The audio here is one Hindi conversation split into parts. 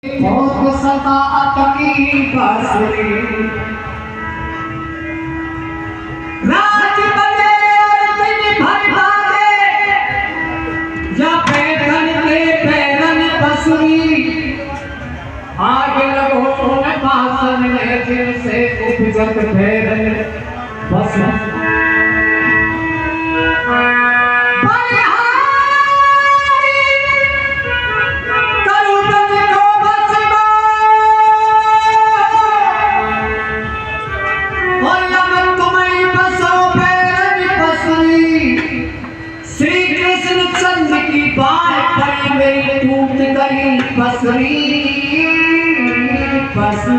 बहुत सताअत की बांसुरी रात बजे और दिन भर बाजे या पैरन के पैरन बंसुरी आग लगो न बासन में जिनसे उपजत पैरन बंसुरी बंसुरी बंसुरी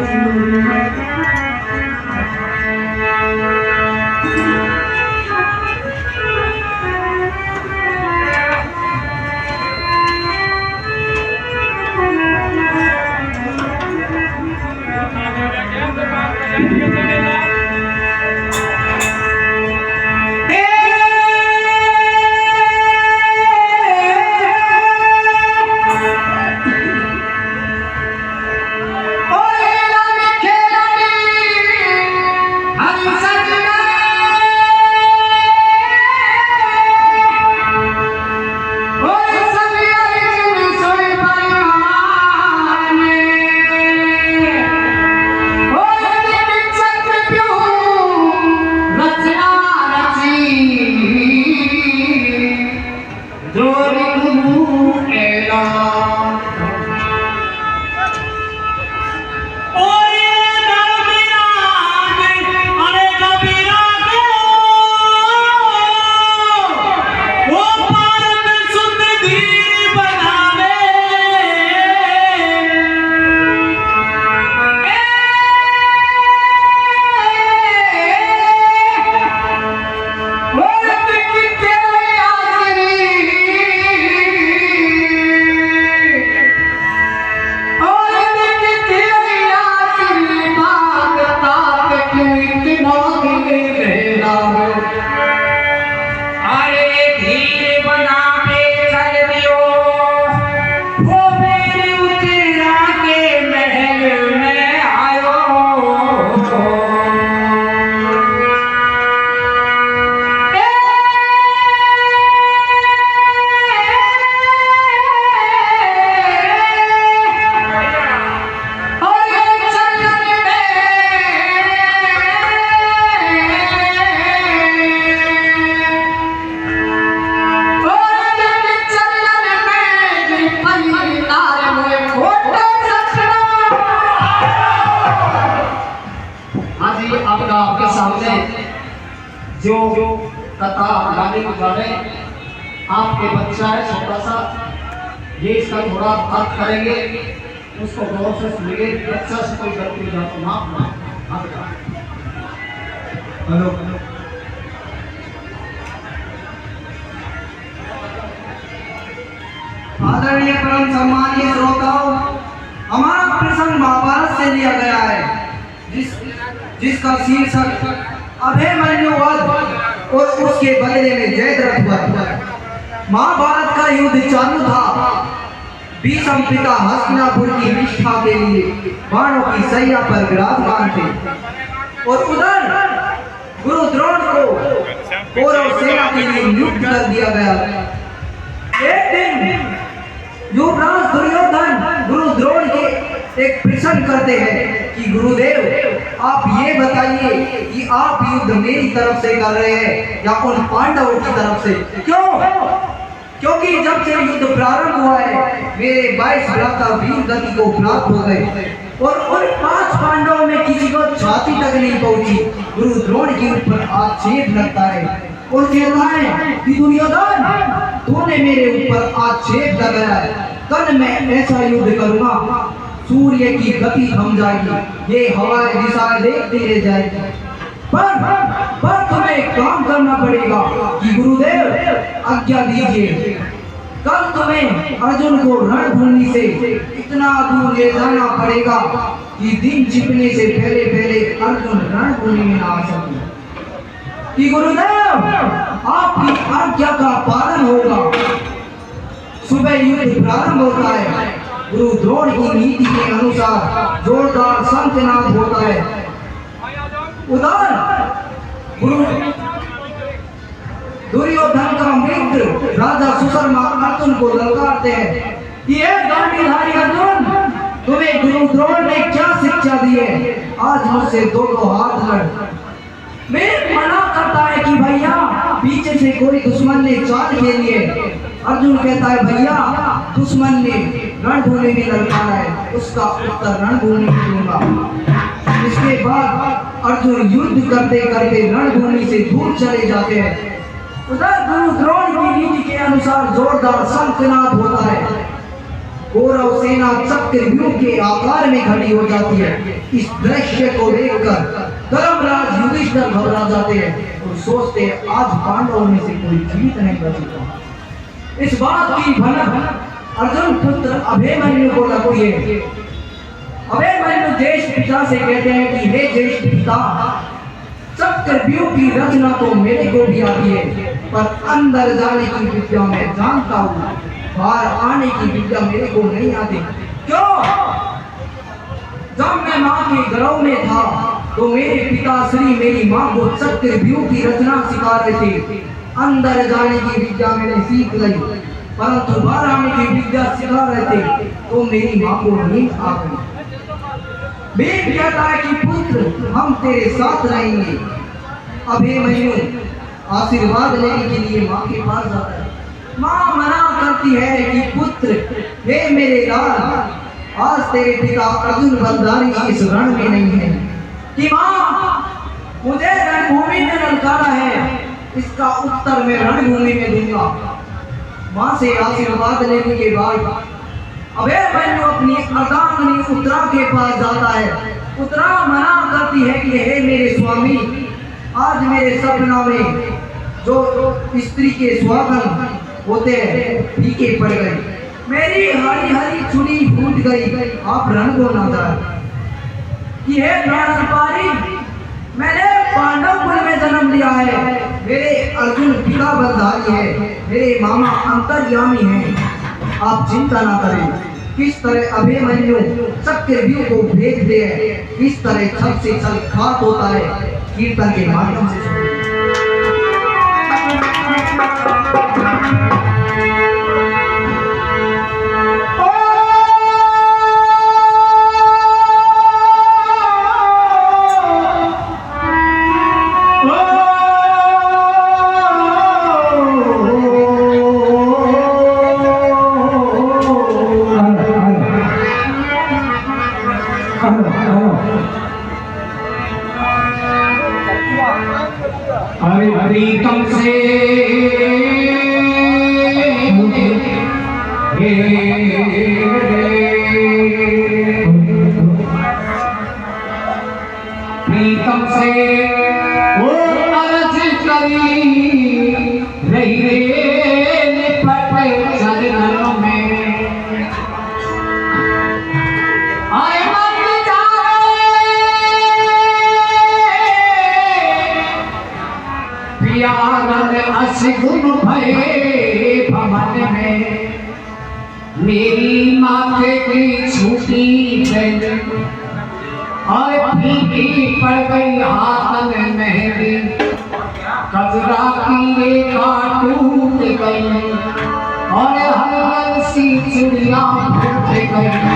आपके सामने जो कथा गाने को जा रहे आपके बच्चा है छोटा सा, ये इसका थोड़ा अर्थ करेंगे, उसको गौर से सुनिए। बच्चा से कोई गलती हो जाए तो माफ हेलो आदरणीय परम सम्मानीय श्रोताओं, हमारा प्रसंग महाभारत से लिया गया है, जिसका शीर्षक अभिमन्यु वध और उसके बदले में जयद्रथ वध। महाभारत का युद्ध चालू था। भीष्म पिता हस्तिनापुर की निष्ठा के लिए बाणों की सैया पर विराजमान थे और उधर गुरु द्रोण को कौरव सेना के लिए नियुक्त कर दिया गया। एक दिन युवराज दुर्योधन गुरु द्रोण के एक प्रश्न करते हैं कि गुरुदेव आप ये बताइए कि आप युद्ध मेरी तरफ से कर रहे हैं या उन पांडवों की तरफ से? क्यों? क्योंकि जब से युद्ध प्रारंभ हुआ है मेरे 22 भ्राता वीर गति को प्राप्त हो गए और उन 5 पांडवों में किसी को छाती तक नहीं पहुंची। गुरु द्रोण के ऊपर आक्षेप लगता है और कहता है कि दुर्योधन तूने मेरे ऊपर आक्षेप लगाया है, कल मैं ऐसा युद्ध करूंगा सूर्य की गति थम जाएगी, ये हवाएं दिशाएं देखते रह जाएगी। पर तुम्हें काम करना पड़ेगा कि गुरुदेव आज्ञा दीजिए, कल तुम्हें अर्जुन को रणभूमि से इतना दूर ले जाना पड़ेगा कि दिन छिपने से पहले पहले अर्जुन रणभूमि में आ सके। कि गुरुदेव आपकी आज्ञा का पालन होगा। सुबह युद्ध प्रारंभ होता है। गुरु द्रोण की नीति के अनुसार जोरदार शंखनाद होता है। उधर गुरु दुर्योधन का मित्र राजा सुशर्मा अर्जुन को ललकारते हैं कि ये गांडीधारी अर्जुन, तुम्हें गुरु द्रोण ने क्या शिक्षा दी है? आज मुझसे दो हाथ लड़। मैं मना करता है कि भैया पीछे से कोई दुश्मन ने चाल खेली है। अर्जुन कहता है भैया दुश्मन ने रणभूमि में ललकारा है, उसका उत्तर रणभूमि में दूंगा। इसके बाद अर्जुन युद्ध करते करते रणभूमि से दूर चले जाते हैं। उधर गुरु द्रोण की नीति के अनुसार जोरदार शंखनाद होता है। कौरव सेना चक्रव्यूह के आकार में खड़ी हो जाती है। इस दृश्य को देखकर धर्मराज युधिष्ठिर घबरा जाते हैं और सोचते हैं आज पांडवों में से कोई जीवित नहीं बचेगा। इस बात की भनक अर्जुन पुत्र अभिमन्यु को लगती है। अभिमन्यु ज्येष्ठ पिता से कहते हैं कि हे ज्येष्ठ पिता, चक्रव्यूह की रचना तो मेरे को भी आती है, पर अंदर जाने की विद्या मैं जानता हूँ, बाहर आने की विद्या मेरे को नहीं आती। क्यों? जब मैं माँ के गर्भ में था तो मेरे पिताश्री मेरी माँ को चक्रव्यूह की रचना सिखा रहे थे। अंदर जाने की विद्या मैंने सीख ली, परंतु बाहर आने की विद्या सिखा रहे थे तो मेरी माँ को नींद आ गई। भीम कहता है कि पुत्र हम तेरे साथ रहेंगे। अभिमन्यु आशीर्वाद लेने के लिए माँ के पास जाता है। माँ मना करती है कि पुत्र हे मेरे लाल, आज तेरे पिता अर्जुन बलधारी इस रण में नहीं है। कि माँ मुझे रणभूमि में ललकारा है, इसका उत्तर मैं रणभूमि में दूंगा। माँ से आशीर्वाद लेने के बाद अभिमन्यु अपनी अर्धांगिनी उत्तरा के पास जाता है। उत्तरा मना करती है कि हे मेरे स्वामी, आज मेरे सपना में जो स्त्री के सुहागन होते हैं फीके पड़ गए, मेरी हरी हरी चुनी फूट गई, आप रण को ना जाए। कि हे प्राणपारी, मैंने पांडव कुल में जन्म लिया है, मेरे अर्जुन पिता बलधारी है, मेरे मामा अंतर्यामी हैं, आप चिंता ना करें। किस तरह अभिमन्यु चक्रव्यूह को भेज दे, किस तरह छल से छल घात होता है, कीर्तन के माध्यम से प्रीतम से प्रीतम से वो अर्ज करी रही रे निपट चरणों में। आए मत प्यारन असिगुन भये भवन में, मेरी माथे की छूटी गई और फीकी पड़ गई हाथन मेहंदी, कजरा की रेखा टूट गई और हर सी चुड़िया फूट गई।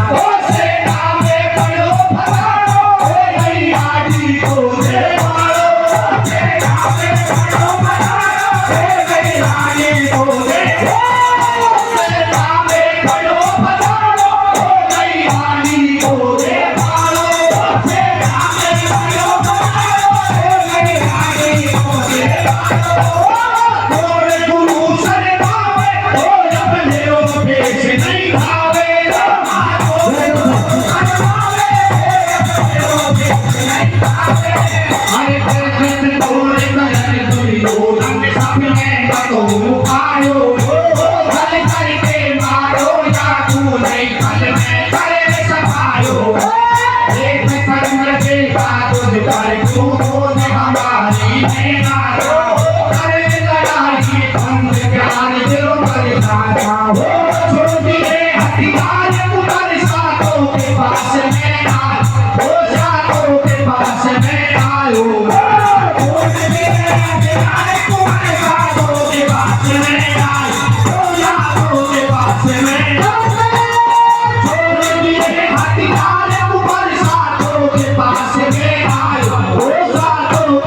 Oh,